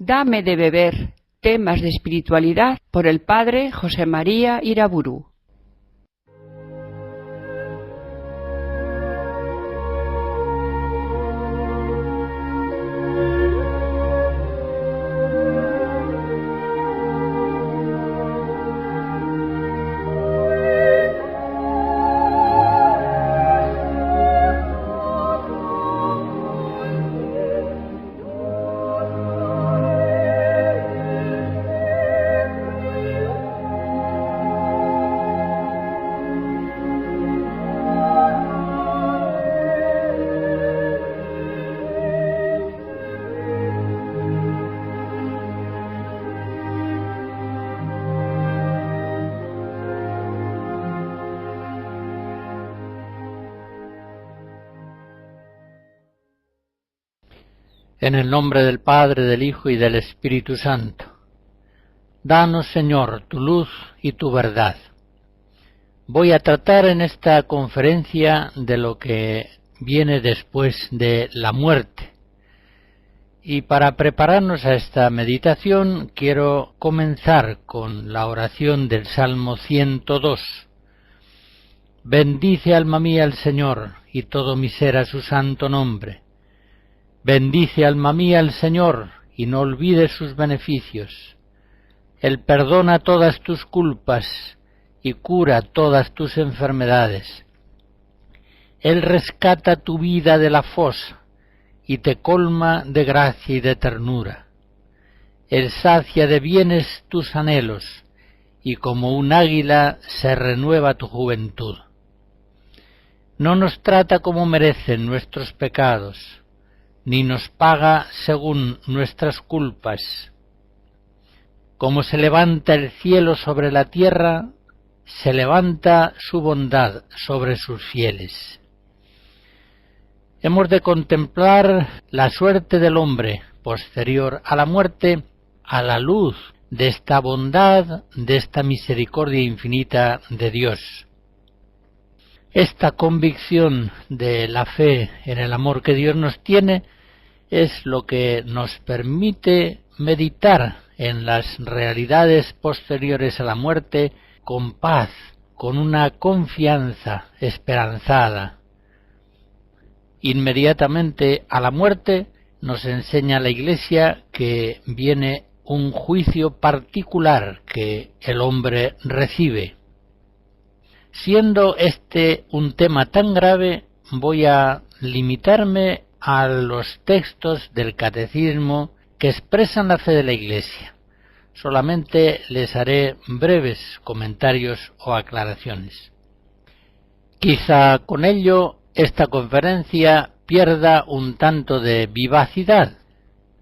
Dame de beber, temas de espiritualidad por el padre José María Iraburu. En el nombre del Padre, del Hijo y del Espíritu Santo. Danos, Señor, tu luz y tu verdad. Voy a tratar en esta conferencia de lo que viene después de la muerte. Y para prepararnos a esta meditación quiero comenzar con la oración del Salmo 102. Bendice, alma mía, al Señor, y todo mi ser a su santo nombre. Bendice, alma mía, al Señor, y no olvides sus beneficios. Él perdona todas tus culpas y cura todas tus enfermedades. Él rescata tu vida de la fosa y te colma de gracia y de ternura. Él sacia de bienes tus anhelos y como un águila se renueva tu juventud. No nos trata como merecen nuestros pecados, ni nos paga según nuestras culpas. Como se levanta el cielo sobre la tierra, se levanta su bondad sobre sus fieles. Hemos de contemplar la suerte del hombre posterior a la muerte a la luz de esta bondad, de esta misericordia infinita de Dios. Esta convicción de la fe en el amor que Dios nos tiene es lo que nos permite meditar en las realidades posteriores a la muerte con paz, con una confianza esperanzada. Inmediatamente a la muerte nos enseña la Iglesia que viene un juicio particular que el hombre recibe. Siendo este un tema tan grave, voy a limitarme a los textos del Catecismo que expresan la fe de la Iglesia. Solamente les haré breves comentarios o aclaraciones. Quizá con ello esta conferencia pierda un tanto de vivacidad,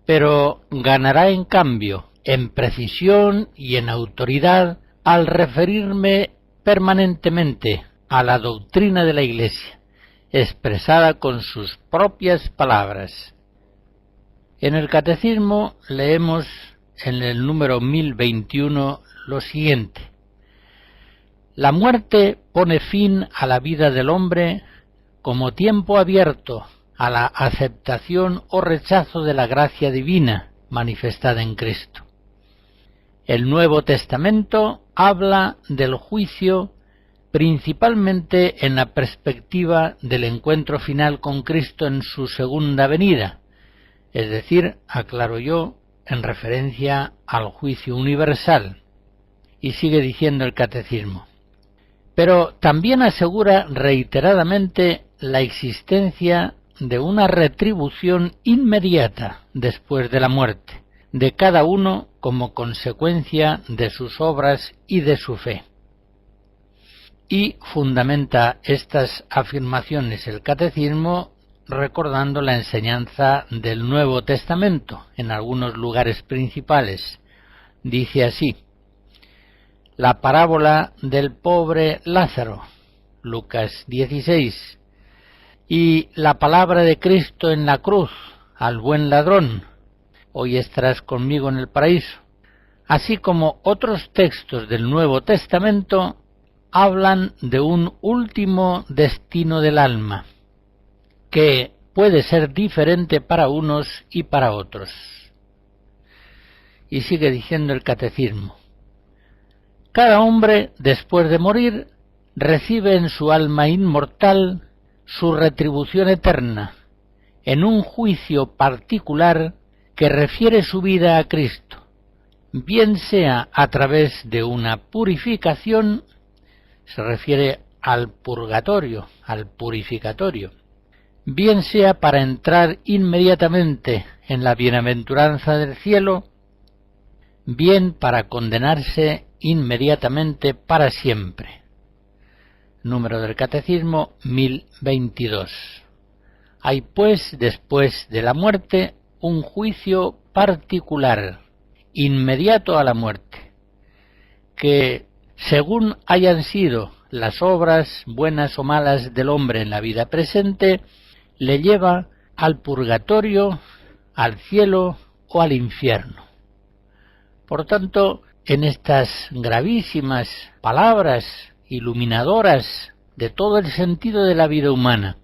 pero ganará en cambio en precisión y en autoridad al referirme permanentemente a la doctrina de la Iglesia, expresada con sus propias palabras. En el Catecismo leemos en el número 1021 lo siguiente: la muerte pone fin a la vida del hombre como tiempo abierto a la aceptación o rechazo de la gracia divina manifestada en Cristo. El Nuevo Testamento habla del juicio principalmente en la perspectiva del encuentro final con Cristo en su segunda venida, es decir, aclaro yo, en referencia al juicio universal. Y sigue diciendo el Catecismo: pero también asegura reiteradamente la existencia de una retribución inmediata después de la muerte, de cada uno como consecuencia de sus obras y de su fe. Y fundamenta estas afirmaciones el Catecismo recordando la enseñanza del Nuevo Testamento en algunos lugares principales. Dice así: la parábola del pobre Lázaro, Lucas 16, y la palabra de Cristo en la cruz al buen ladrón, hoy estarás conmigo en el paraíso, así como otros textos del Nuevo Testamento, hablan de un último destino del alma, que puede ser diferente para unos y para otros. Y sigue diciendo el catecismo: cada hombre, después de morir, recibe en su alma inmortal su retribución eterna, en un juicio particular que refiere su vida a Cristo, bien sea a través de una purificación, se refiere al purgatorio, al purificatorio, bien sea para entrar inmediatamente en la bienaventuranza del cielo, bien para condenarse inmediatamente para siempre. Número del Catecismo 1022. Hay pues después de la muerte un juicio particular, inmediato a la muerte, que según hayan sido las obras buenas o malas del hombre en la vida presente, le lleva al purgatorio, al cielo o al infierno. Por tanto, en estas gravísimas palabras iluminadoras de todo el sentido de la vida humana,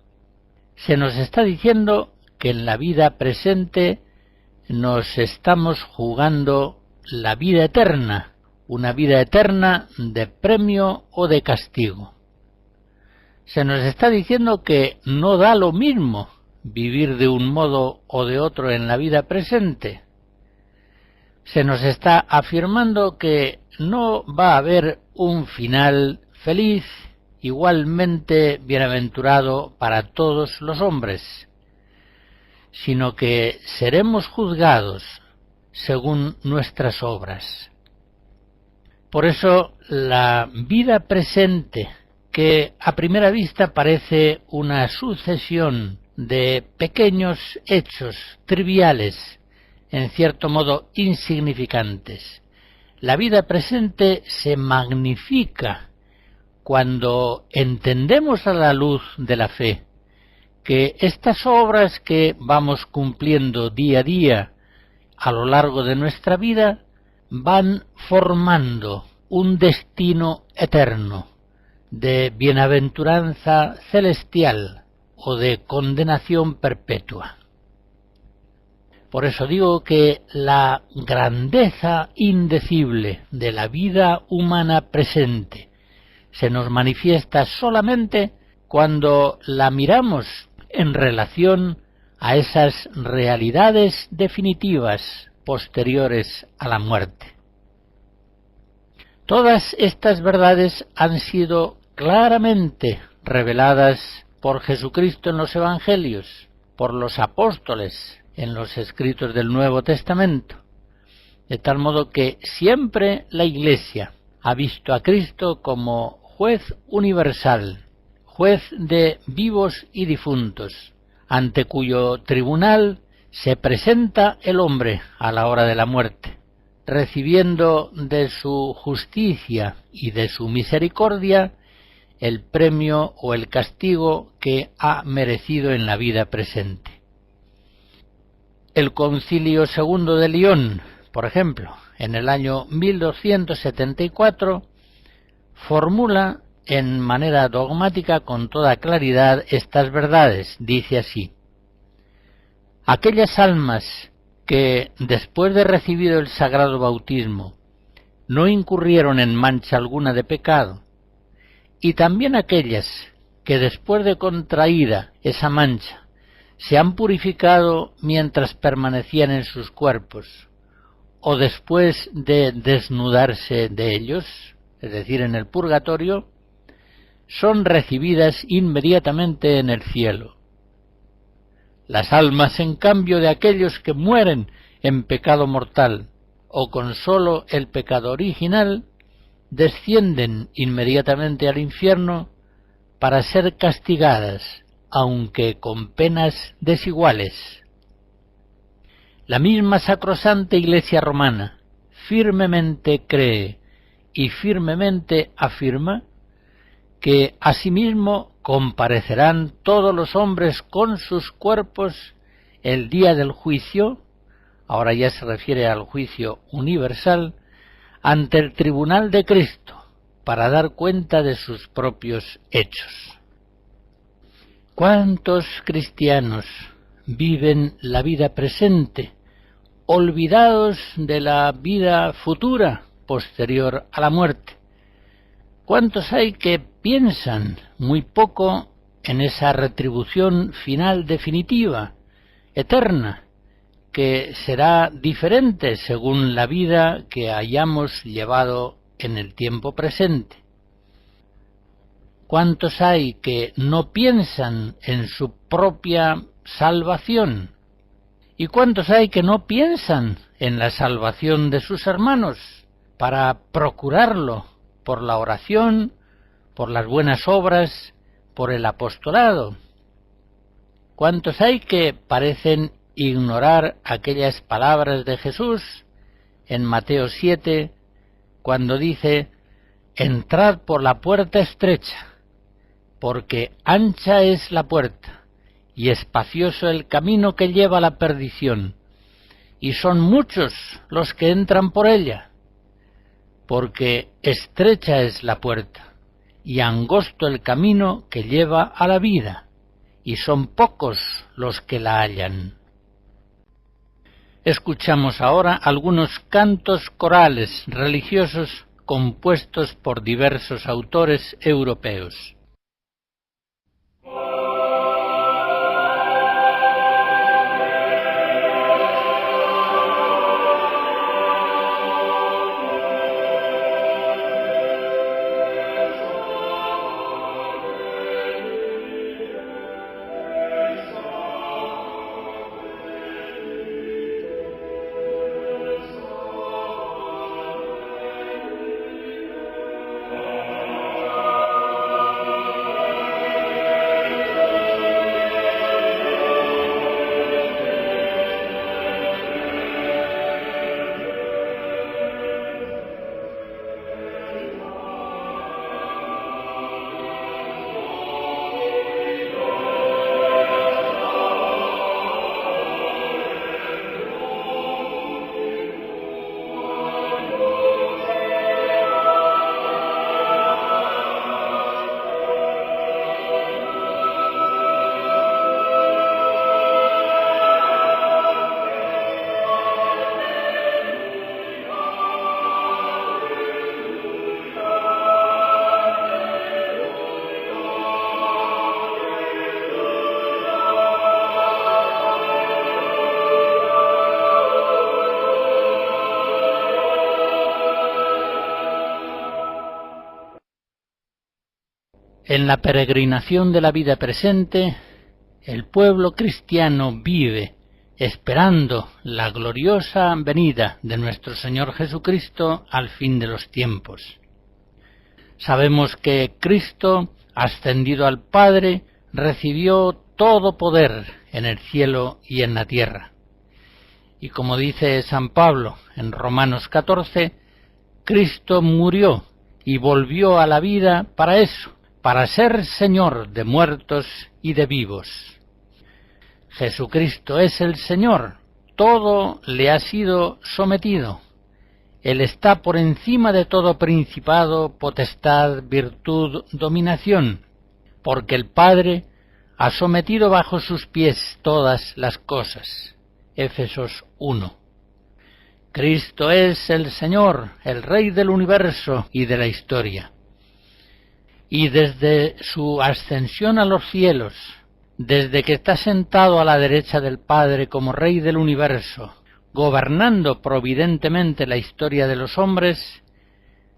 se nos está diciendo que en la vida presente nos estamos jugando la vida eterna, una vida eterna de premio o de castigo. Se nos está diciendo que no da lo mismo vivir de un modo o de otro en la vida presente. Se nos está afirmando que no va a haber un final feliz, igualmente bienaventurado para todos los hombres, sino que seremos juzgados según nuestras obras. Por eso la vida presente, que a primera vista parece una sucesión de pequeños hechos triviales, en cierto modo insignificantes, la vida presente se magnifica cuando entendemos a la luz de la fe que estas obras que vamos cumpliendo día a día a lo largo de nuestra vida van formando un destino eterno de bienaventuranza celestial o de condenación perpetua. Por eso digo que la grandeza indecible de la vida humana presente se nos manifiesta solamente cuando la miramos en relación a esas realidades definitivas posteriores a la muerte. Todas estas verdades han sido claramente reveladas por Jesucristo en los Evangelios, por los apóstoles en los escritos del Nuevo Testamento, de tal modo que siempre la Iglesia ha visto a Cristo como juez universal, juez de vivos y difuntos, ante cuyo tribunal se presenta el hombre a la hora de la muerte, recibiendo de su justicia y de su misericordia el premio o el castigo que ha merecido en la vida presente. El Concilio II de Lyon, por ejemplo, en el año 1274, formula en manera dogmática con toda claridad estas verdades. Dice así: aquellas almas que, después de recibido el sagrado bautismo, no incurrieron en mancha alguna de pecado, y también aquellas que, después de contraída esa mancha, se han purificado mientras permanecían en sus cuerpos, o después de desnudarse de ellos, es decir, en el purgatorio, son recibidas inmediatamente en el cielo. Las almas, en cambio, de aquellos que mueren en pecado mortal o con solo el pecado original, descienden inmediatamente al infierno para ser castigadas, aunque con penas desiguales. La misma sacrosanta Iglesia romana firmemente cree y firmemente afirma que asimismo comparecerán todos los hombres con sus cuerpos el día del juicio, ahora ya se refiere al juicio universal, ante el tribunal de Cristo, para dar cuenta de sus propios hechos. ¿Cuántos cristianos viven la vida presente olvidados de la vida futura posterior a la muerte? ¿Cuántos hay que piensan muy poco en esa retribución final definitiva, eterna, que será diferente según la vida que hayamos llevado en el tiempo presente? ¿Cuántos hay que no piensan en su propia salvación? ¿Y cuántos hay que no piensan en la salvación de sus hermanos para procurarlo por la oración, por las buenas obras, por el apostolado? ¿Cuántos hay que parecen ignorar aquellas palabras de Jesús en Mateo 7, cuando dice: entrad por la puerta estrecha, porque ancha es la puerta y espacioso el camino que lleva a la perdición, y son muchos los que entran por ella? Porque estrecha es la puerta y angosto el camino que lleva a la vida, y son pocos los que la hallan. Escuchamos ahora algunos cantos corales religiosos compuestos por diversos autores europeos. En la peregrinación de la vida presente, el pueblo cristiano vive esperando la gloriosa venida de nuestro Señor Jesucristo al fin de los tiempos. Sabemos que Cristo, ascendido al Padre, recibió todo poder en el cielo y en la tierra. Y como dice San Pablo en Romanos 14, Cristo murió y volvió a la vida para eso, para ser Señor de muertos y de vivos. Jesucristo es el Señor, todo le ha sido sometido. Él está por encima de todo principado, potestad, virtud, dominación, porque el Padre ha sometido bajo sus pies todas las cosas. Éfesos 1. Cristo es el Señor, el Rey del universo y de la historia. Y desde su ascensión a los cielos, desde que está sentado a la derecha del Padre como Rey del universo, gobernando providentemente la historia de los hombres,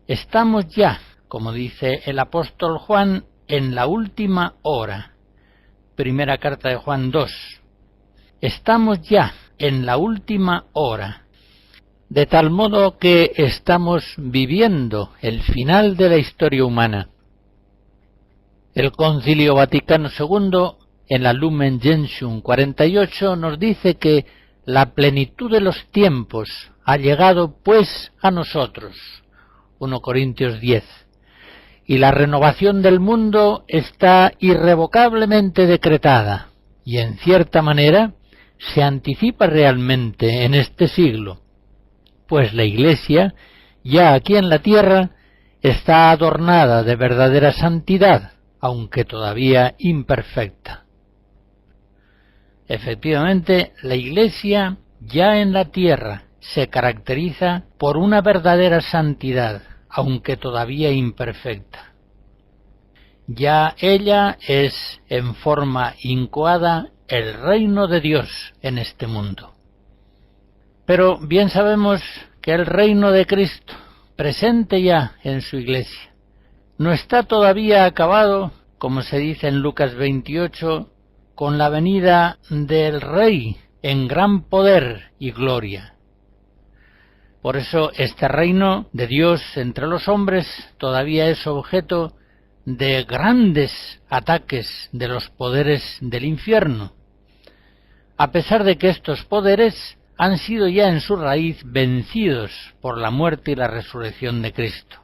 estamos ya, como dice el apóstol Juan, en la última hora. Primera carta de Juan 2. Estamos ya en la última hora, de tal modo que estamos viviendo el final de la historia humana. El Concilio Vaticano II, en la Lumen Gentium 48, nos dice que la plenitud de los tiempos ha llegado pues a nosotros, 1 Corintios 10, y la renovación del mundo está irrevocablemente decretada, y en cierta manera se anticipa realmente en este siglo, pues la Iglesia, ya aquí en la tierra, está adornada de verdadera santidad, aunque todavía imperfecta. Efectivamente, la Iglesia ya en la tierra se caracteriza por una verdadera santidad, aunque todavía imperfecta. Ya ella es en forma incoada el reino de Dios en este mundo. Pero bien sabemos que el reino de Cristo, presente ya en su Iglesia, no está todavía acabado, como se dice en Lucas 28, con la venida del Rey en gran poder y gloria. Por eso este reino de Dios entre los hombres todavía es objeto de grandes ataques de los poderes del infierno, a pesar de que estos poderes han sido ya en su raíz vencidos por la muerte y la resurrección de Cristo.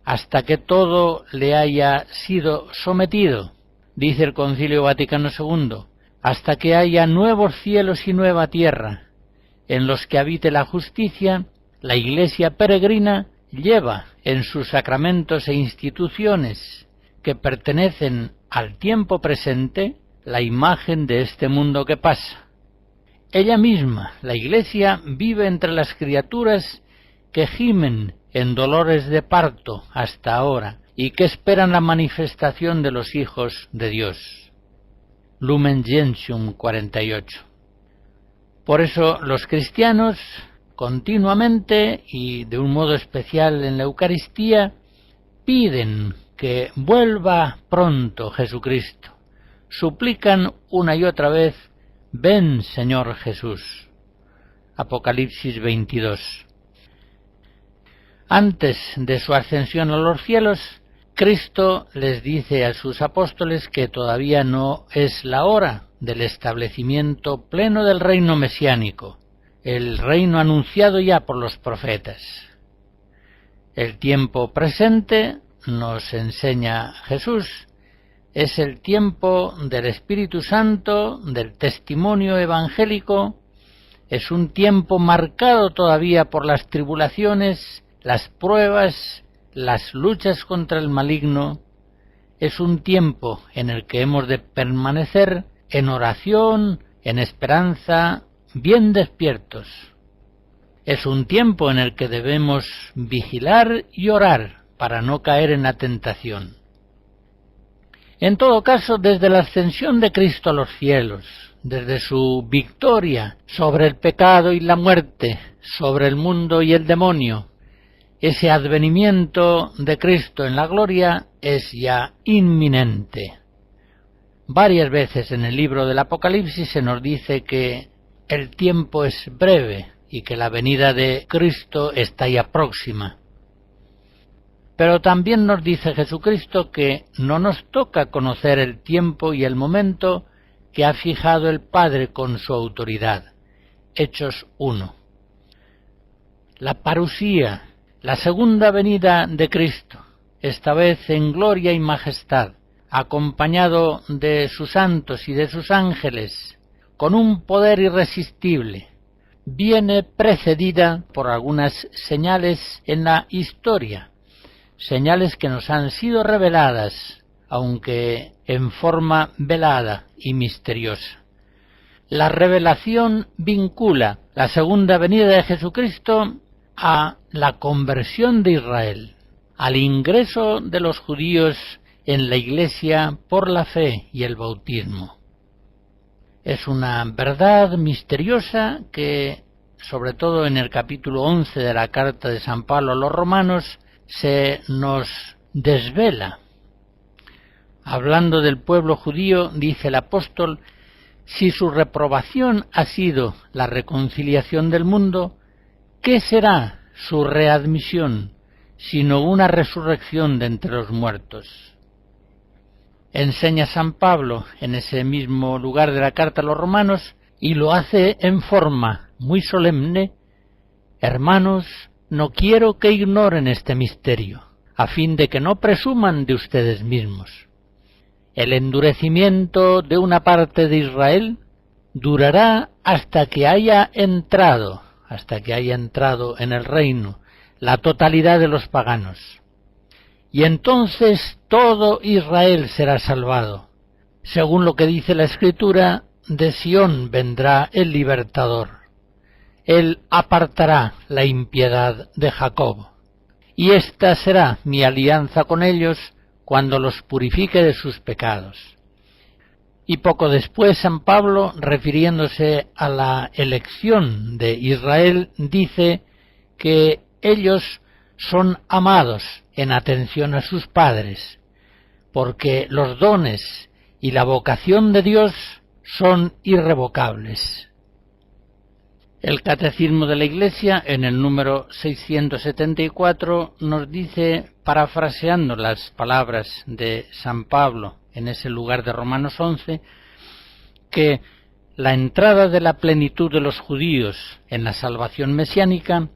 Hasta que todo le haya sido sometido, dice el Concilio Vaticano II, hasta que haya nuevos cielos y nueva tierra, en los que habite la justicia, la Iglesia peregrina lleva en sus sacramentos e instituciones que pertenecen al tiempo presente la imagen de este mundo que pasa. Ella misma, la Iglesia, vive entre las criaturas que gimen en dolores de parto hasta ahora y que esperan la manifestación de los hijos de Dios. Lumen Gentium 48. Por eso los cristianos continuamente y de un modo especial en la Eucaristía piden que vuelva pronto Jesucristo. Suplican una y otra vez: ven, Señor Jesús. Apocalipsis 22. Antes de su ascensión a los cielos, Cristo les dice a sus apóstoles que todavía no es la hora del establecimiento pleno del reino mesiánico, el reino anunciado ya por los profetas. El tiempo presente, nos enseña Jesús, es el tiempo del Espíritu Santo, del testimonio evangélico, es un tiempo marcado todavía por las tribulaciones, las pruebas, las luchas contra el maligno. Es un tiempo en el que hemos de permanecer en oración, en esperanza, bien despiertos. Es un tiempo en el que debemos vigilar y orar para no caer en la tentación. En todo caso, desde la ascensión de Cristo a los cielos, desde su victoria sobre el pecado y la muerte, sobre el mundo y el demonio, ese advenimiento de Cristo en la gloria es ya inminente. Varias veces en el libro del Apocalipsis se nos dice que el tiempo es breve y que la venida de Cristo está ya próxima. Pero también nos dice Jesucristo que no nos toca conocer el tiempo y el momento que ha fijado el Padre con su autoridad. Hechos 1. La parusía, la segunda venida de Cristo, esta vez en gloria y majestad, acompañado de sus santos y de sus ángeles, con un poder irresistible, viene precedida por algunas señales en la historia, señales que nos han sido reveladas, aunque en forma velada y misteriosa. La revelación vincula la segunda venida de Jesucristo a la conversión de Israel, al ingreso de los judíos en la Iglesia por la fe y el bautismo. Es una verdad misteriosa que, sobre todo en el capítulo 11 de la carta de San Pablo a los romanos, se nos desvela. Hablando del pueblo judío, dice el apóstol: si su reprobación ha sido la reconciliación del mundo, ¿qué será su readmisión, sino una resurrección de entre los muertos? Enseña San Pablo en ese mismo lugar de la carta a los romanos, y lo hace en forma muy solemne: hermanos, no quiero que ignoren este misterio, a fin de que no presuman de ustedes mismos. El endurecimiento de una parte de Israel durará hasta que haya entrado en el reino la totalidad de los paganos. Y entonces todo Israel será salvado, según lo que dice la Escritura: de Sión vendrá el libertador. Él apartará la impiedad de Jacob. Y esta será mi alianza con ellos cuando los purifique de sus pecados. Y poco después San Pablo, refiriéndose a la elección de Israel, dice que ellos son amados en atención a sus padres, porque los dones y la vocación de Dios son irrevocables. El Catecismo de la Iglesia, en el número 674, nos dice, parafraseando las palabras de San Pablo en ese lugar de Romanos 11, que la entrada de la plenitud de los judíos en la salvación mesiánica,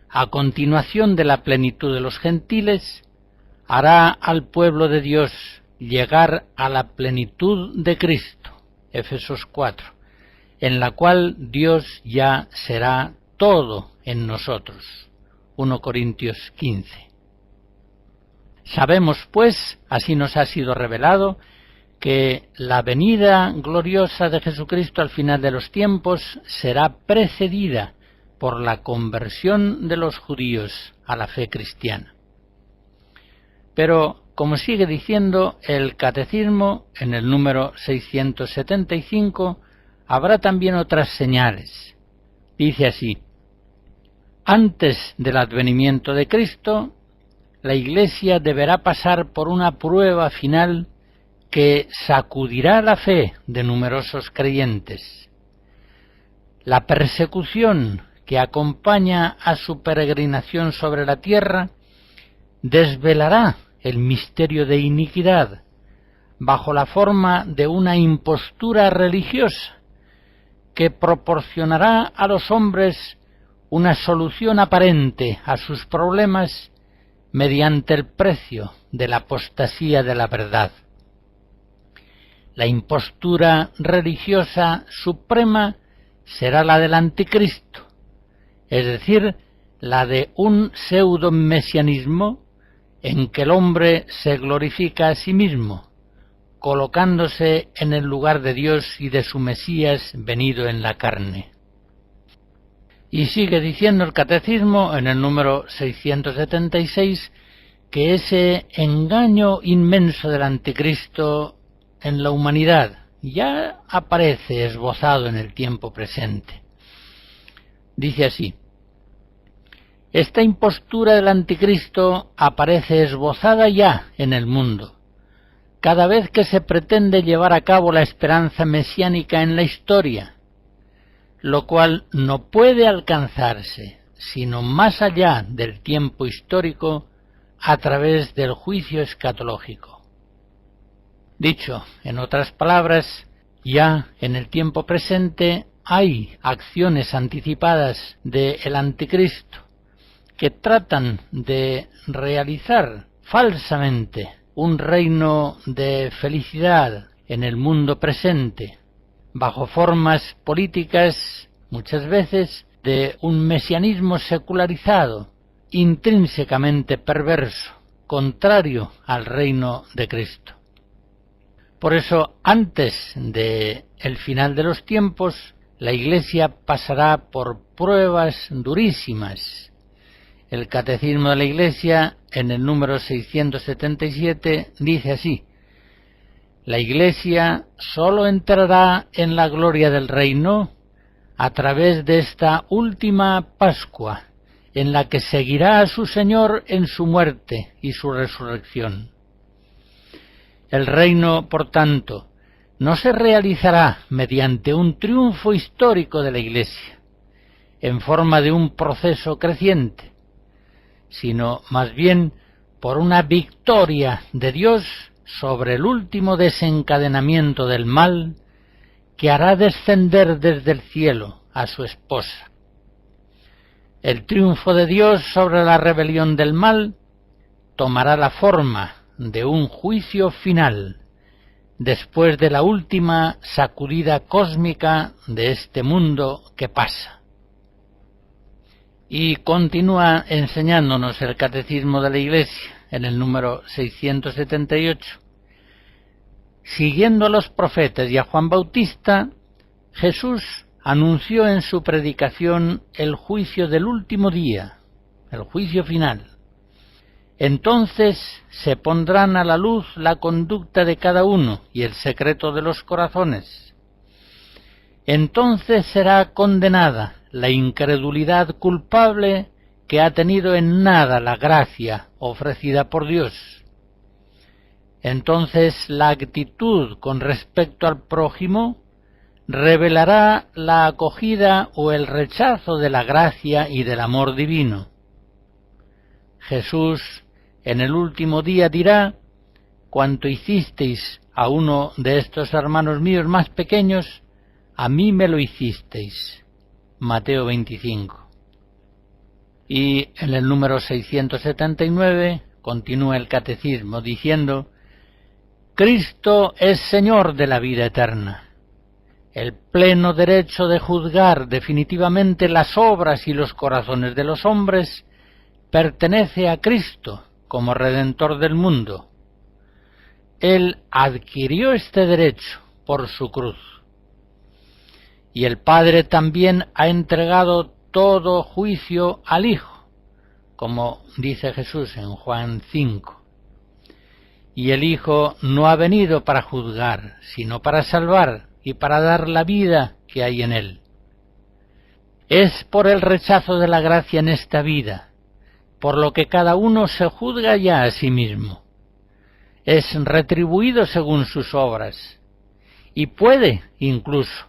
a continuación de la plenitud de los gentiles, hará al pueblo de Dios llegar a la plenitud de Cristo, Efesios 4, en la cual Dios ya será todo en nosotros, 1 Corintios 15. Sabemos, pues, así nos ha sido revelado, que la venida gloriosa de Jesucristo al final de los tiempos será precedida por la conversión de los judíos a la fe cristiana. Pero, como sigue diciendo el Catecismo, en el número 675, habrá también otras señales. Dice así: antes del advenimiento de Cristo, la Iglesia deberá pasar por una prueba final que sacudirá la fe de numerosos creyentes. La persecución que acompaña a su peregrinación sobre la tierra desvelará el misterio de iniquidad bajo la forma de una impostura religiosa que proporcionará a los hombres una solución aparente a sus problemas mediante el precio de la apostasía de la verdad. La impostura religiosa suprema será la del anticristo, es decir, la de un pseudo-mesianismo en que el hombre se glorifica a sí mismo, colocándose en el lugar de Dios y de su Mesías venido en la carne. Y sigue diciendo el Catecismo en el número 676 que ese engaño inmenso del anticristo en la humanidad ya aparece esbozado en el tiempo presente. Dice así: esta impostura del anticristo aparece esbozada ya en el mundo, cada vez que se pretende llevar a cabo la esperanza mesiánica en la historia, lo cual no puede alcanzarse sino más allá del tiempo histórico a través del juicio escatológico. Dicho en otras palabras, ya en el tiempo presente hay acciones anticipadas del anticristo que tratan de realizar falsamente un reino de felicidad en el mundo presente, bajo formas políticas, muchas veces, de un mesianismo secularizado, intrínsecamente perverso, contrario al reino de Cristo. Por eso, antes del final de los tiempos, la Iglesia pasará por pruebas durísimas. El Catecismo de la Iglesia, en el número 677, dice así: la Iglesia sólo entrará en la gloria del reino a través de esta última Pascua, en la que seguirá a su Señor en su muerte y su resurrección. El reino, por tanto, no se realizará mediante un triunfo histórico de la Iglesia, en forma de un proceso creciente, sino más bien por una victoria de Dios sobre el último desencadenamiento del mal que hará descender desde el cielo a su esposa. El triunfo de Dios sobre la rebelión del mal tomará la forma de un juicio final, después de la última sacudida cósmica de este mundo que pasa. Y continúa enseñándonos el Catecismo de la Iglesia, en el número 678. siguiendo a los profetas y a Juan Bautista, Jesús anunció en su predicación el juicio del último día, el juicio final. Entonces se pondrán a la luz la conducta de cada uno y el secreto de los corazones. Entonces será condenada la incredulidad culpable que ha tenido en nada la gracia ofrecida por Dios. Entonces la actitud con respecto al prójimo revelará la acogida o el rechazo de la gracia y del amor divino. Jesús en el último día dirá: cuanto hicisteis a uno de estos hermanos míos más pequeños, a mí me lo hicisteis. Mateo 25. Y en el número 679 continúa el Catecismo diciendo: Cristo es Señor de la vida eterna. El pleno derecho de juzgar definitivamente las obras y los corazones de los hombres pertenece a Cristo como Redentor del mundo. Él adquirió este derecho por su cruz. Y el Padre también ha entregado todo juicio al Hijo, como dice Jesús en Juan 5. Y el Hijo no ha venido para juzgar, sino para salvar y para dar la vida que hay en él. Es por el rechazo de la gracia en esta vida, por lo que cada uno se juzga ya a sí mismo. Es retribuido según sus obras, y puede incluso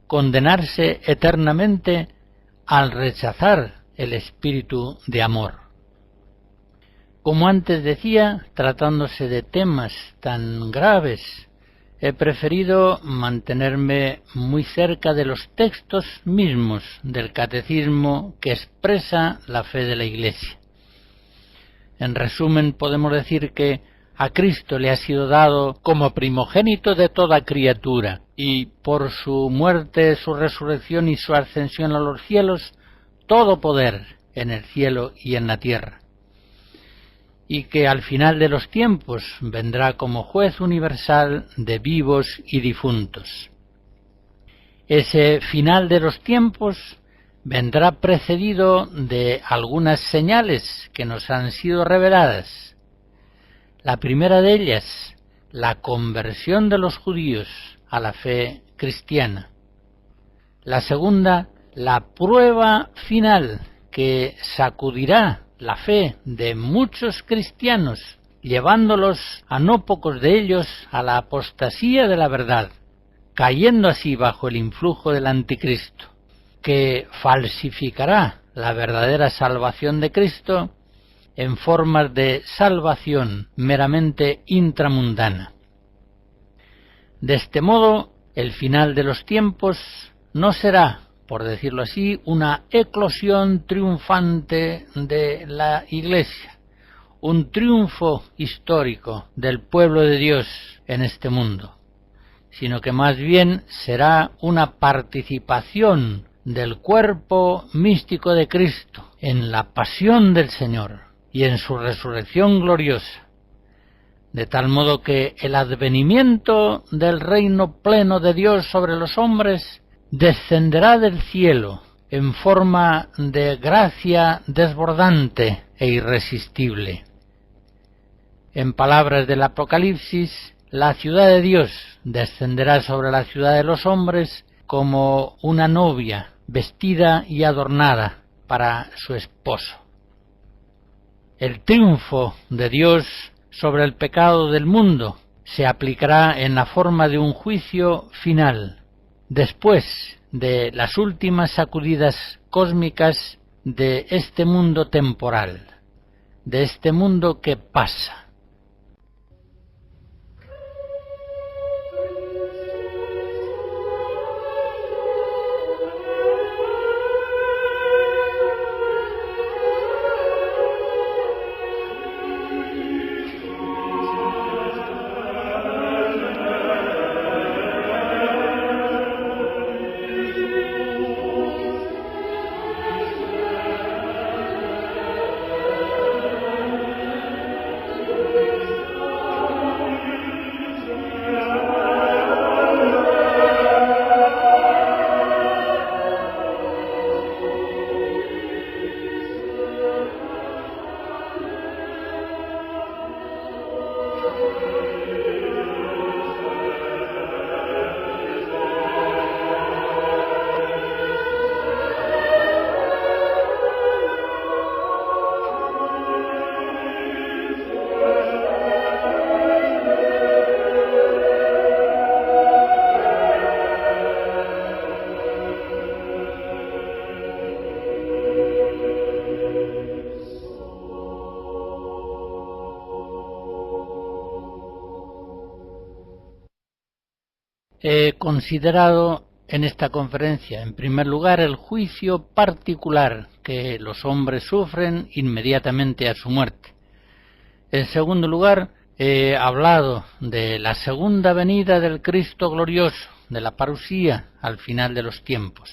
condenarse eternamente al rechazar el espíritu de amor. Como antes decía, tratándose de temas tan graves, he preferido mantenerme muy cerca de los textos mismos del Catecismo que expresa la fe de la Iglesia. En resumen, podemos decir que a Cristo le ha sido dado como primogénito de toda criatura, y por su muerte, su resurrección y su ascensión a los cielos, todo poder en el cielo y en la tierra. Y que al final de los tiempos vendrá como juez universal de vivos y difuntos. Ese final de los tiempos vendrá precedido de algunas señales que nos han sido reveladas. La primera de ellas, la conversión de los judíos a la fe cristiana. La segunda, la prueba final que sacudirá la fe de muchos cristianos, llevándolos a no pocos de ellos a la apostasía de la verdad, cayendo así bajo el influjo del anticristo, que falsificará la verdadera salvación de Cristo en formas de salvación meramente intramundana. De este modo, el final de los tiempos no será, por decirlo así, una eclosión triunfante de la Iglesia, un triunfo histórico del pueblo de Dios en este mundo, sino que más bien será una participación del cuerpo místico de Cristo en la pasión del Señor y en su resurrección gloriosa, de tal modo que el advenimiento del reino pleno de Dios sobre los hombres descenderá del cielo en forma de gracia desbordante e irresistible. En palabras del Apocalipsis, la ciudad de Dios descenderá sobre la ciudad de los hombres como una novia vestida y adornada para su esposo. El triunfo de Dios sobre el pecado del mundo se aplicará en la forma de un juicio final, después de las últimas sacudidas cósmicas de este mundo temporal, de este mundo que pasa. He considerado en esta conferencia, en primer lugar, el juicio particular que los hombres sufren inmediatamente a su muerte. En segundo lugar, he hablado de la segunda venida del Cristo glorioso, de la parusía al final de los tiempos.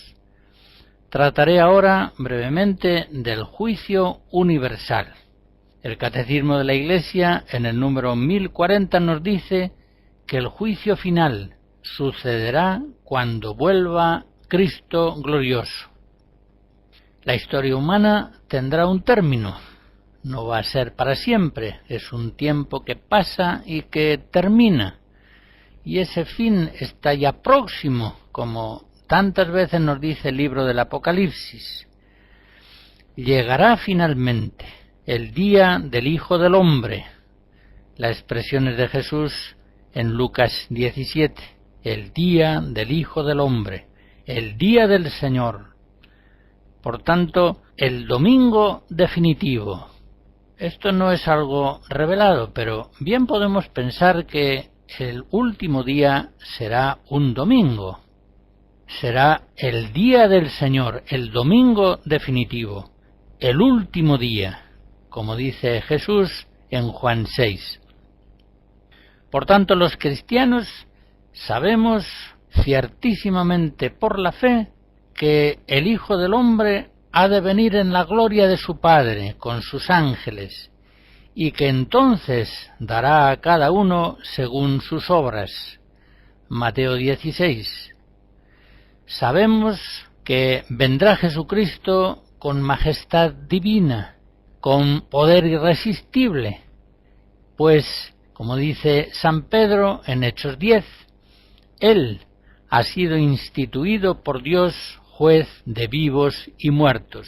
Trataré ahora brevemente del juicio universal. El Catecismo de la Iglesia, en el número 1040, nos dice que el juicio final sucederá cuando vuelva Cristo glorioso. La historia humana tendrá un término, no va a ser para siempre, es un tiempo que pasa y que termina, y ese fin está ya próximo, como tantas veces nos dice el libro del Apocalipsis. Llegará finalmente el día del Hijo del Hombre. La expresión es de Jesús en Lucas 17. El día del Hijo del Hombre, el día del Señor. Por tanto, el domingo definitivo. Esto no es algo revelado, pero bien podemos pensar que el último día será un domingo. Será el día del Señor, el domingo definitivo, el último día, como dice Jesús en Juan 6. Por tanto, los cristianos sabemos ciertísimamente por la fe que el Hijo del Hombre ha de venir en la gloria de su Padre con sus ángeles, y que entonces dará a cada uno según sus obras. Mateo 16. Sabemos que vendrá Jesucristo con majestad divina, con poder irresistible, pues, como dice San Pedro en Hechos 10, Él ha sido instituido por Dios juez de vivos y muertos.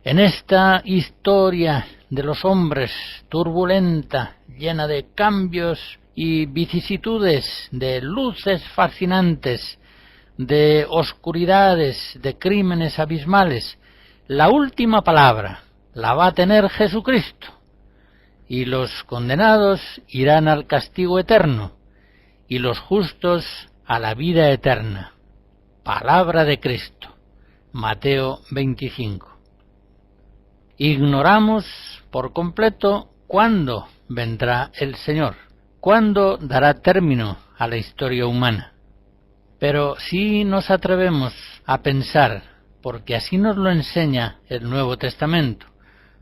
En esta historia de los hombres turbulenta, llena de cambios y vicisitudes, de luces fascinantes, de oscuridades, de crímenes abismales, la última palabra la va a tener Jesucristo, y los condenados irán al castigo eterno, y los justos a la vida eterna. Palabra de Cristo. Mateo 25. Ignoramos por completo cuándo vendrá el Señor, cuándo dará término a la historia humana. Pero sí nos atrevemos a pensar, porque así nos lo enseña el Nuevo Testamento,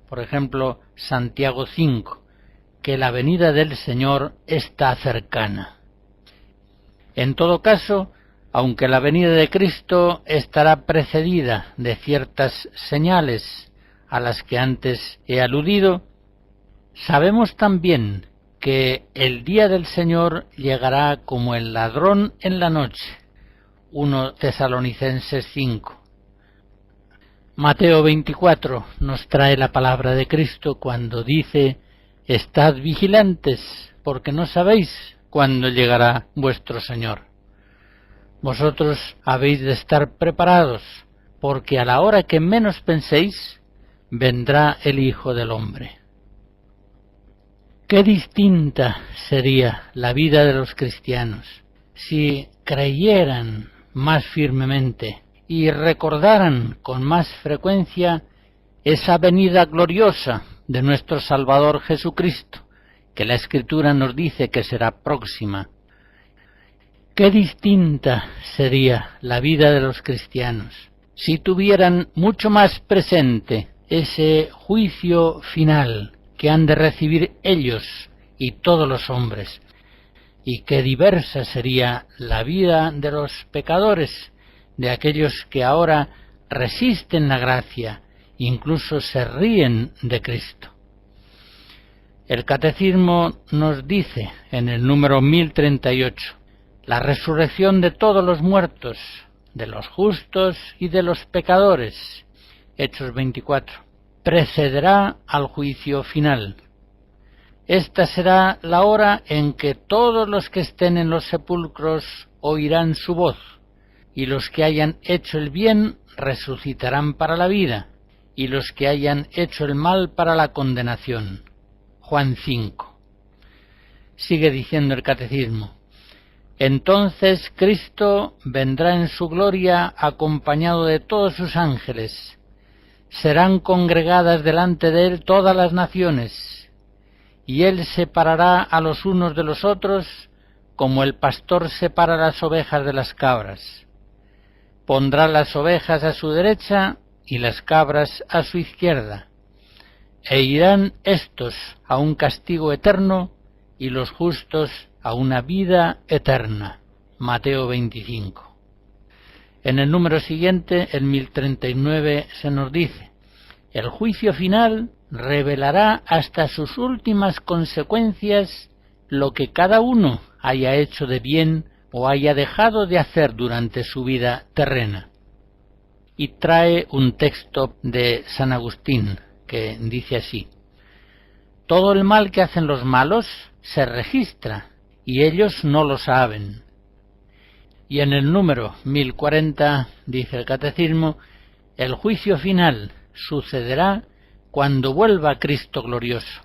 por ejemplo, Santiago 5, que la venida del Señor está cercana. En todo caso, aunque la venida de Cristo estará precedida de ciertas señales a las que antes he aludido, sabemos también que el día del Señor llegará como el ladrón en la noche. 1 Tesalonicenses 5. Mateo 24 nos trae la palabra de Cristo cuando dice: «Estad vigilantes, porque no sabéis cuándo llegará vuestro Señor». Vosotros habéis de estar preparados, porque a la hora que menos penséis, vendrá el Hijo del Hombre. Qué distinta sería la vida de los cristianos si creyeran más firmemente y recordaran con más frecuencia esa venida gloriosa de nuestro Salvador Jesucristo, que la Escritura nos dice que será próxima. Qué distinta sería la vida de los cristianos si tuvieran mucho más presente ese juicio final que han de recibir ellos y todos los hombres, y qué diversa sería la vida de los pecadores, de aquellos que ahora resisten la gracia, incluso se ríen de Cristo. El Catecismo nos dice en el número 1038, la resurrección de todos los muertos, de los justos y de los pecadores, Hechos 24, precederá al juicio final. Esta será la hora en que todos los que estén en los sepulcros oirán su voz, y los que hayan hecho el bien resucitarán para la vida, y los que hayan hecho el mal para la condenación. Juan 5. Sigue diciendo el Catecismo: entonces Cristo vendrá en su gloria acompañado de todos sus ángeles. Serán congregadas delante de él todas las naciones, y él separará a los unos de los otros, como el pastor separa las ovejas de las cabras. Pondrá las ovejas a su derecha y las cabras a su izquierda, e irán éstos a un castigo eterno y los justos a una vida eterna. Mateo 25. En el número siguiente, el 1039, se nos dice: el juicio final revelará hasta sus últimas consecuencias lo que cada uno haya hecho de bien o haya dejado de hacer durante su vida terrena. Y trae un texto de San Agustín que dice así: todo el mal que hacen los malos se registra y ellos no lo saben. Y en el número 1040 dice el Catecismo: el juicio final sucederá cuando vuelva Cristo glorioso.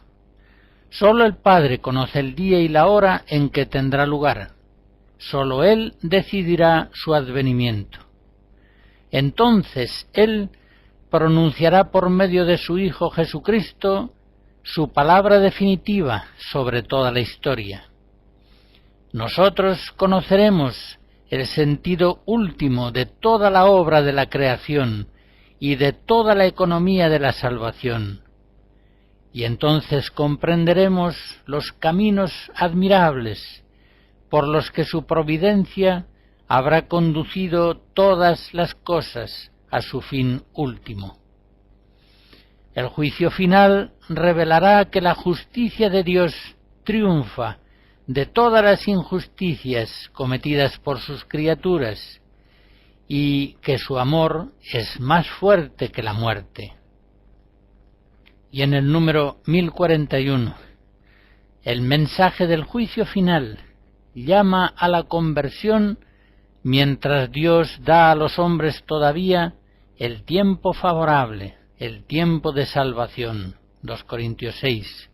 Sólo el Padre conoce el día y la hora en que tendrá lugar. Sólo Él decidirá su advenimiento. Entonces Él pronunciará por medio de su Hijo Jesucristo su palabra definitiva sobre toda la historia. Nosotros conoceremos el sentido último de toda la obra de la creación y de toda la economía de la salvación. Y entonces comprenderemos los caminos admirables por los que su providencia habrá conducido todas las cosas a su fin último. El juicio final revelará que la justicia de Dios triunfa de todas las injusticias cometidas por sus criaturas y que su amor es más fuerte que la muerte. Y en el número 1041, el mensaje del juicio final llama a la conversión mientras Dios da a los hombres todavía el tiempo favorable, el tiempo de salvación. 2 Corintios 6.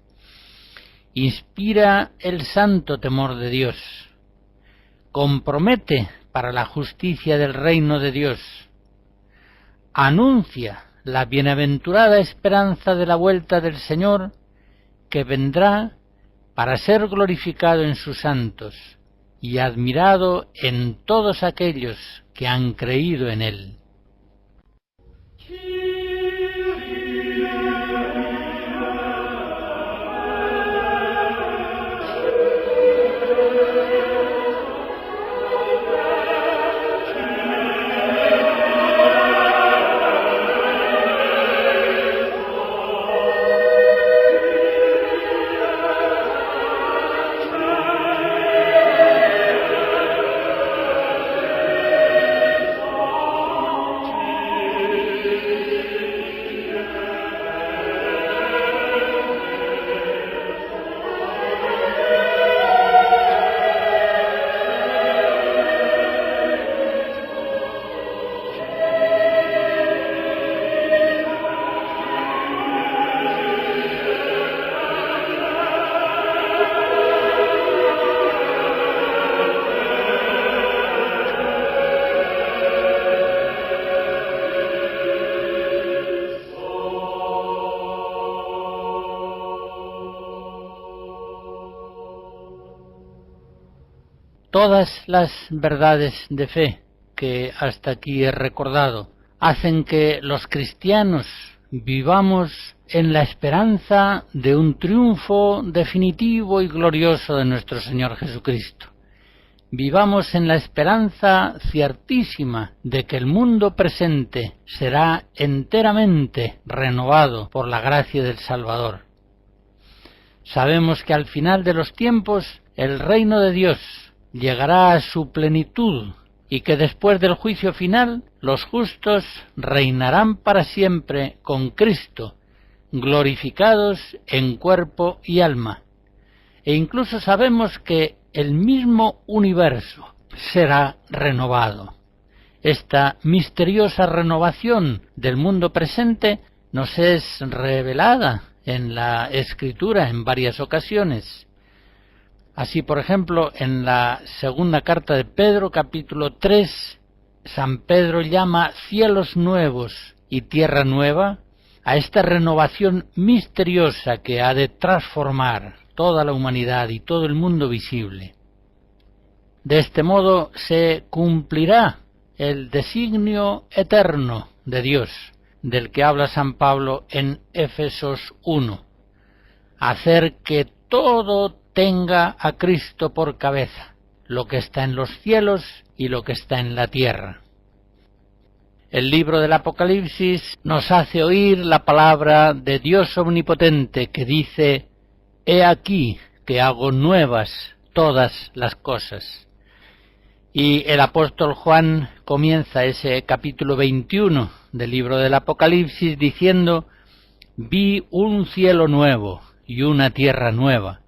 Inspira el santo temor de Dios, compromete para la justicia del reino de Dios, anuncia la bienaventurada esperanza de la vuelta del Señor, que vendrá para ser glorificado en sus santos y admirado en todos aquellos que han creído en Él. Todas las verdades de fe que hasta aquí he recordado hacen que los cristianos vivamos en la esperanza de un triunfo definitivo y glorioso de nuestro Señor Jesucristo. Vivamos en la esperanza ciertísima de que el mundo presente será enteramente renovado por la gracia del Salvador. Sabemos que al final de los tiempos el reino de Dios llegará a su plenitud y que después del juicio final los justos reinarán para siempre con Cristo, glorificados en cuerpo y alma. E incluso sabemos que el mismo universo será renovado. Esta misteriosa renovación del mundo presente nos es revelada en la Escritura en varias ocasiones. Así, por ejemplo, en la segunda carta de Pedro, capítulo 3, San Pedro llama cielos nuevos y tierra nueva a esta renovación misteriosa que ha de transformar toda la humanidad y todo el mundo visible. De este modo se cumplirá el designio eterno de Dios, del que habla San Pablo en Éfesos 1, hacer que todo tenga a Cristo por cabeza, lo que está en los cielos y lo que está en la tierra. El libro del Apocalipsis nos hace oír la palabra de Dios omnipotente que dice: «He aquí que hago nuevas todas las cosas». Y el apóstol Juan comienza ese capítulo 21 del libro del Apocalipsis diciendo: «Vi un cielo nuevo y una tierra nueva,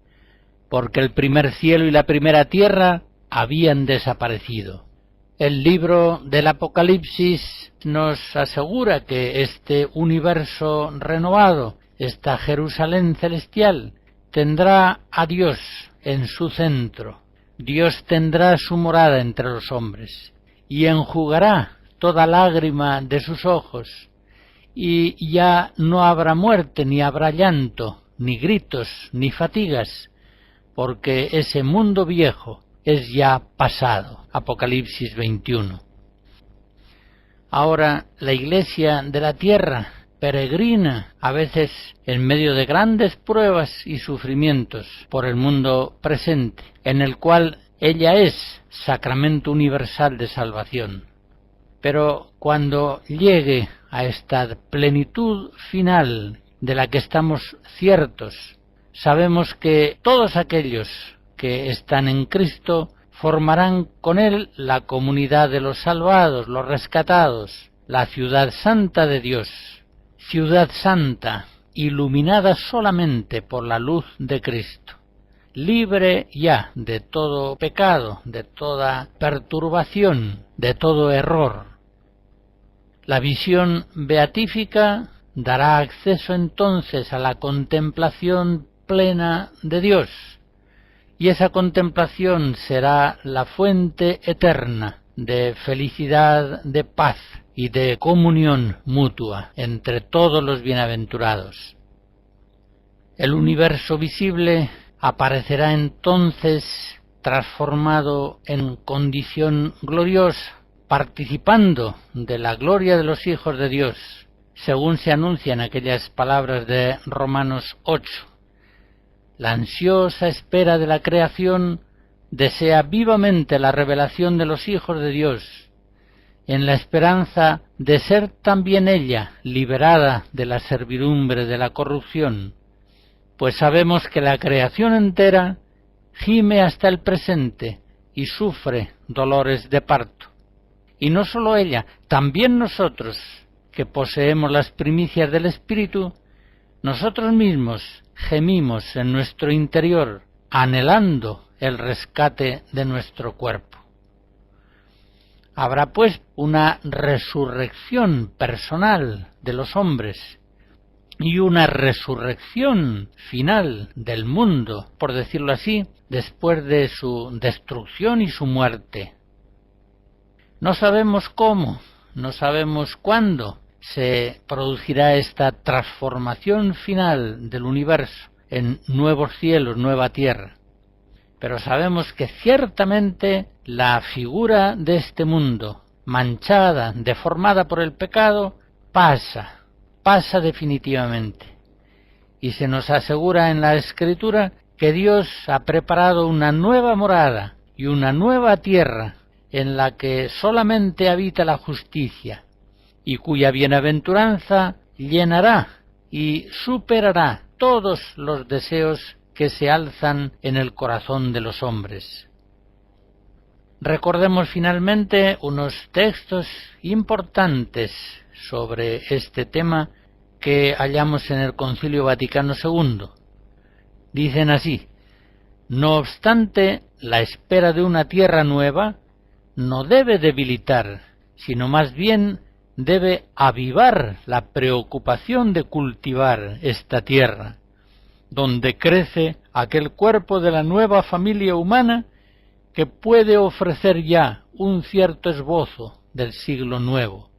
porque el primer cielo y la primera tierra habían desaparecido». El libro del Apocalipsis nos asegura que este universo renovado, esta Jerusalén celestial, tendrá a Dios en su centro. Dios tendrá su morada entre los hombres y enjugará toda lágrima de sus ojos, y ya no habrá muerte, ni habrá llanto, ni gritos, ni fatigas, porque ese mundo viejo es ya pasado. Apocalipsis 21. Ahora la Iglesia de la tierra peregrina, a veces en medio de grandes pruebas y sufrimientos por el mundo presente, en el cual ella es sacramento universal de salvación. Pero cuando llegue a esta plenitud final de la que estamos ciertos, sabemos que todos aquellos que están en Cristo formarán con Él la comunidad de los salvados, los rescatados, la ciudad santa de Dios, ciudad santa, iluminada solamente por la luz de Cristo, libre ya de todo pecado, de toda perturbación, de todo error. La visión beatífica dará acceso entonces a la contemplación plena de Dios, y esa contemplación será la fuente eterna de felicidad, de paz y de comunión mutua entre todos los bienaventurados. El universo visible aparecerá entonces transformado en condición gloriosa, participando de la gloria de los hijos de Dios, según se anuncia en aquellas palabras de Romanos 8. La ansiosa espera de la creación desea vivamente la revelación de los hijos de Dios, en la esperanza de ser también ella liberada de la servidumbre de la corrupción, pues sabemos que la creación entera gime hasta el presente y sufre dolores de parto. Y no sólo ella, también nosotros, que poseemos las primicias del Espíritu, nosotros mismos gemimos en nuestro interior, anhelando el rescate de nuestro cuerpo. Habrá pues una resurrección personal de los hombres y una resurrección final del mundo, por decirlo así, después de su destrucción y su muerte. No sabemos cómo, no sabemos cuándo se producirá esta transformación final del universo en nuevos cielos, nueva tierra. Pero sabemos que ciertamente la figura de este mundo, manchada, deformada por el pecado, pasa definitivamente. Y se nos asegura en la Escritura que Dios ha preparado una nueva morada y una nueva tierra en la que solamente habita la justicia, y cuya bienaventuranza llenará y superará todos los deseos que se alzan en el corazón de los hombres. Recordemos finalmente unos textos importantes sobre este tema que hallamos en el Concilio Vaticano II. Dicen así: no obstante, la espera de una tierra nueva no debe debilitar, sino más bien debe avivar la preocupación de cultivar esta tierra, donde crece aquel cuerpo de la nueva familia humana que puede ofrecer ya un cierto esbozo del siglo nuevo.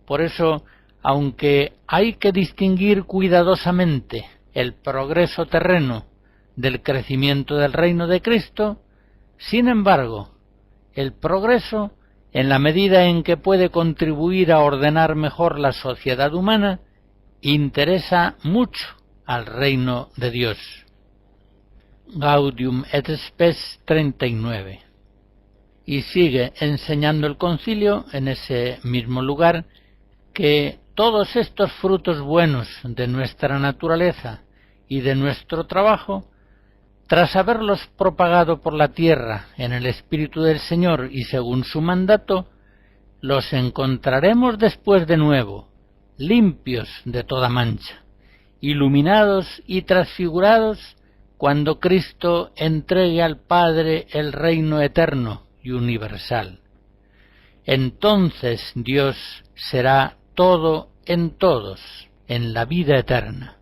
Por eso, aunque hay que distinguir cuidadosamente el progreso terreno del crecimiento del reino de Cristo, sin embargo, el progreso, en la medida en que puede contribuir a ordenar mejor la sociedad humana, interesa mucho al reino de Dios. Gaudium et Spes 39. Y sigue enseñando el concilio en ese mismo lugar que todos estos frutos buenos de nuestra naturaleza y de nuestro trabajo, tras haberlos propagado por la tierra en el Espíritu del Señor y según su mandato, los encontraremos después de nuevo, limpios de toda mancha, iluminados y transfigurados cuando Cristo entregue al Padre el reino eterno y universal. Entonces Dios será todo en todos, en la vida eterna.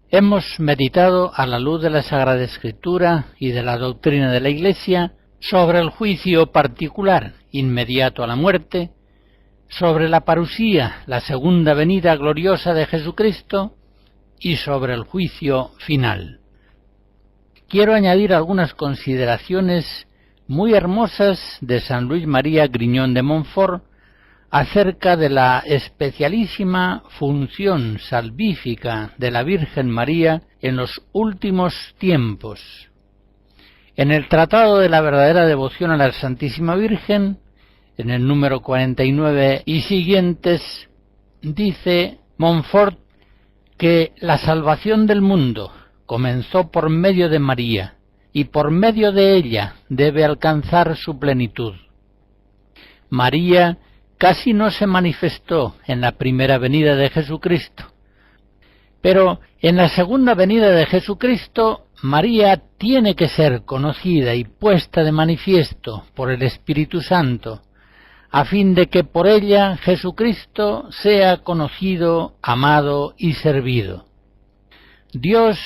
Hemos meditado a la luz de la Sagrada Escritura y de la doctrina de la Iglesia sobre el juicio particular inmediato a la muerte, sobre la parusía, la segunda venida gloriosa de Jesucristo, y sobre el juicio final. Quiero añadir algunas consideraciones muy hermosas de San Luis María Griñón de Montfort acerca de la especialísima función salvífica de la Virgen María en los últimos tiempos. En el Tratado de la verdadera devoción a la Santísima Virgen, en el número 49 y siguientes, dice Montfort que la salvación del mundo comenzó por medio de María y por medio de ella debe alcanzar su plenitud. María casi no se manifestó en la primera venida de Jesucristo, pero en la segunda venida de Jesucristo, María tiene que ser conocida y puesta de manifiesto por el Espíritu Santo, a fin de que por ella Jesucristo sea conocido, amado y servido. Dios,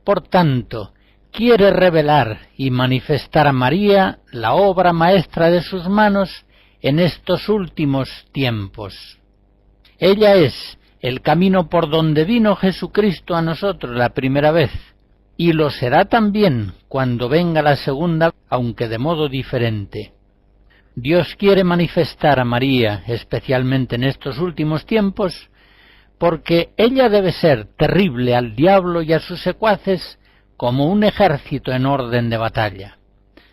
por tanto, quiere revelar y manifestar a María la obra maestra de sus manos en estos últimos tiempos. Ella es el camino por donde vino Jesucristo a nosotros la primera vez, y lo será también cuando venga la segunda, aunque de modo diferente. Dios quiere manifestar a María, especialmente en estos últimos tiempos, porque ella debe ser terrible al diablo y a sus secuaces como un ejército en orden de batalla,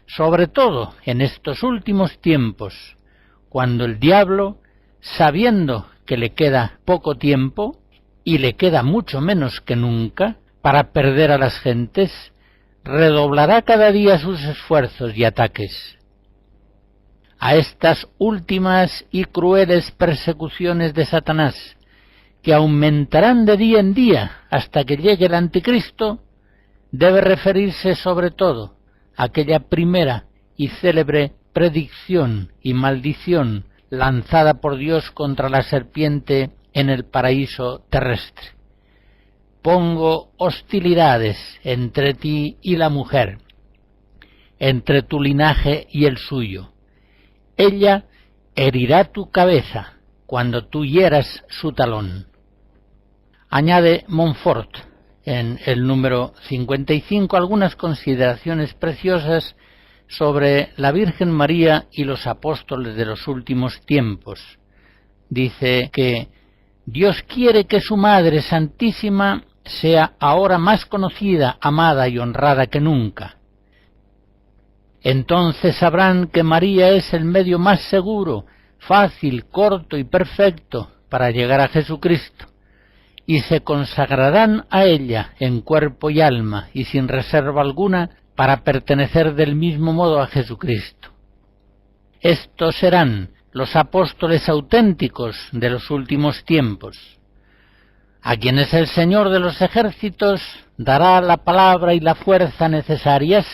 sobre todo en estos últimos tiempos, cuando el diablo, sabiendo que le queda poco tiempo, y le queda mucho menos que nunca, para perder a las gentes, redoblará cada día sus esfuerzos y ataques. A estas últimas y crueles persecuciones de Satanás, que aumentarán de día en día hasta que llegue el Anticristo, debe referirse sobre todo a aquella primera y célebre predicción y maldición lanzada por Dios contra la serpiente en el paraíso terrestre. Pongo hostilidades entre ti y la mujer, entre tu linaje y el suyo. Ella herirá tu cabeza cuando tú hieras su talón. Añade Montfort en el número 55 algunas consideraciones preciosas sobre la Virgen María y los apóstoles de los últimos tiempos. Dice que Dios quiere que su Madre Santísima sea ahora más conocida, amada y honrada que nunca. Entonces sabrán que María es el medio más seguro, fácil, corto y perfecto para llegar a Jesucristo, y se consagrarán a ella en cuerpo y alma y sin reserva alguna para pertenecer del mismo modo a Jesucristo. Estos serán los apóstoles auténticos de los últimos tiempos, a quienes el Señor de los ejércitos dará la palabra y la fuerza necesarias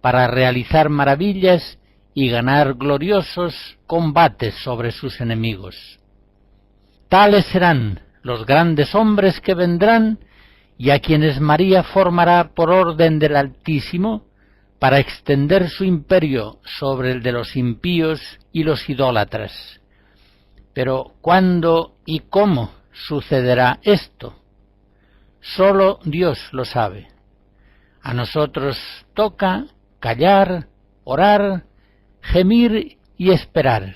para realizar maravillas y ganar gloriosos combates sobre sus enemigos. Tales serán los grandes hombres que vendrán y a quienes María formará por orden del Altísimo para extender su imperio sobre el de los impíos y los idólatras. Pero ¿cuándo y cómo sucederá esto? Solo Dios lo sabe. A nosotros toca callar, orar, gemir y esperar.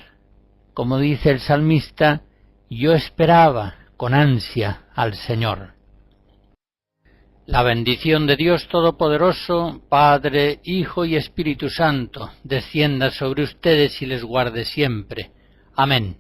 Como dice el salmista, yo esperaba con ansia al Señor. La bendición de Dios Todopoderoso, Padre, Hijo y Espíritu Santo, descienda sobre ustedes y les guarde siempre. Amén.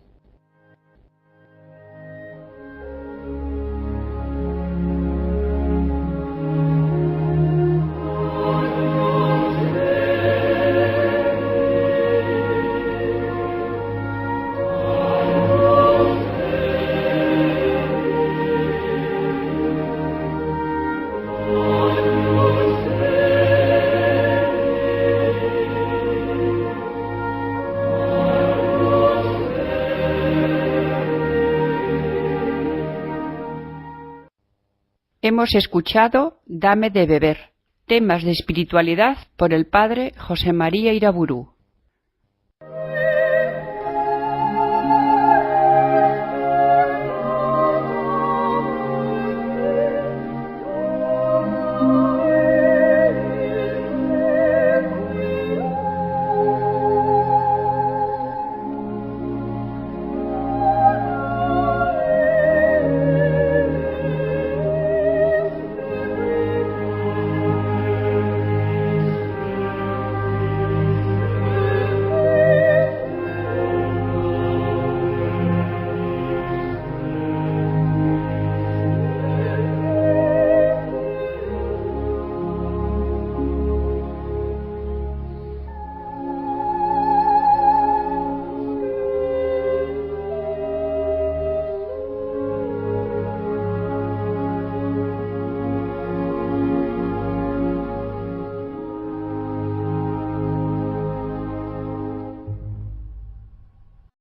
Hemos escuchado Dame de beber, temas de espiritualidad por el padre José María Iraburu.